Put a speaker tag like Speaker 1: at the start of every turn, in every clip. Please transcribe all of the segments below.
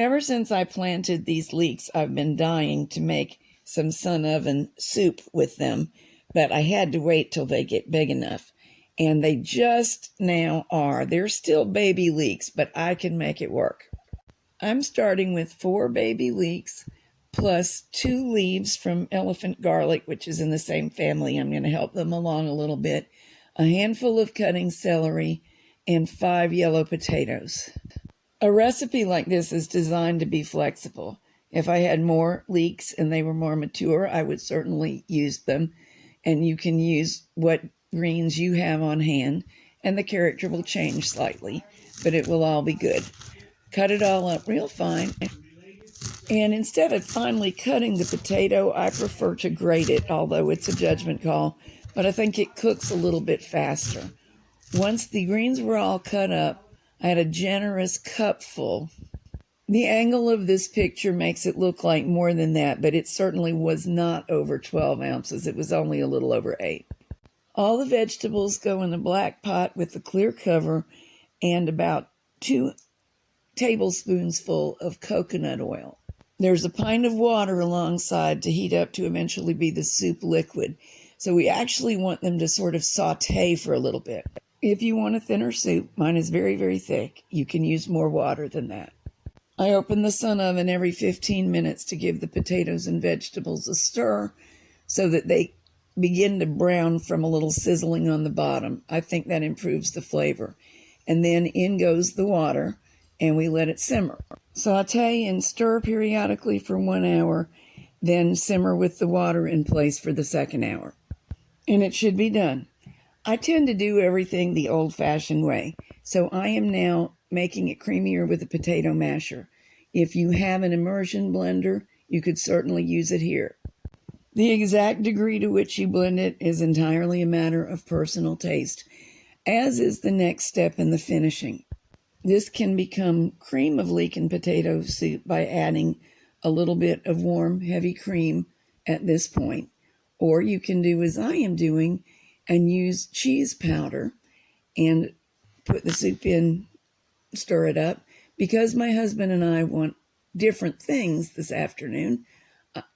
Speaker 1: Ever since I planted these leeks, I've been dying to make some SunOven soup with them, but I had to wait till they get big enough. And they just now are. They're still baby leeks, but I can make it work. I'm starting with 4 baby leeks plus 2 leaves from elephant garlic, which is in the same family. I'm going to help them along a little bit. A handful of cutting celery and 5 yellow potatoes. A recipe like this is designed to be flexible. If I had more leeks and they were more mature, I would certainly use them. And you can use what greens you have on hand, and the character will change slightly, but it will all be good. Cut it all up real fine. And instead of finely cutting the potato, I prefer to grate it, although it's a judgment call, but I think it cooks a little bit faster. Once the greens were all cut up, I had a generous cupful. The angle of this picture makes it look like more than that, but it certainly was not over 12 ounces. It was only a little over 8. All the vegetables go in a black pot with a clear cover and about 2 tablespoons full of coconut oil. There's a pint of water alongside to heat up to eventually be the soup liquid. So we actually want them to sort of saute for a little bit. If you want a thinner soup, mine is very, very thick. You can use more water than that. I open the SunOven every 15 minutes to give the potatoes and vegetables a stir so that they begin to brown from a little sizzling on the bottom. I think that improves the flavor. And then in goes the water, and we let it simmer. Saute and stir periodically for 1 hour, then simmer with the water in place for the second hour. And it should be done. I tend to do everything the old-fashioned way, so I am now making it creamier with a potato masher. If you have an immersion blender, you could certainly use it here. The exact degree to which you blend it is entirely a matter of personal taste, as is the next step in the finishing. This can become cream of leek and potato soup by adding a little bit of warm, heavy cream at this point, or you can do as I am doing and use cheese powder and put the soup in, stir it up. Because my husband and I want different things this afternoon,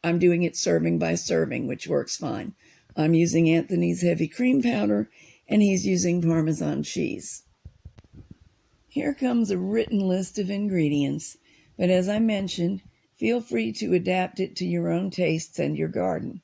Speaker 1: I'm doing it serving by serving, which works fine. I'm using Anthony's heavy cream powder, and he's using Parmesan cheese. Here comes a written list of ingredients, but as I mentioned, feel free to adapt it to your own tastes and your garden.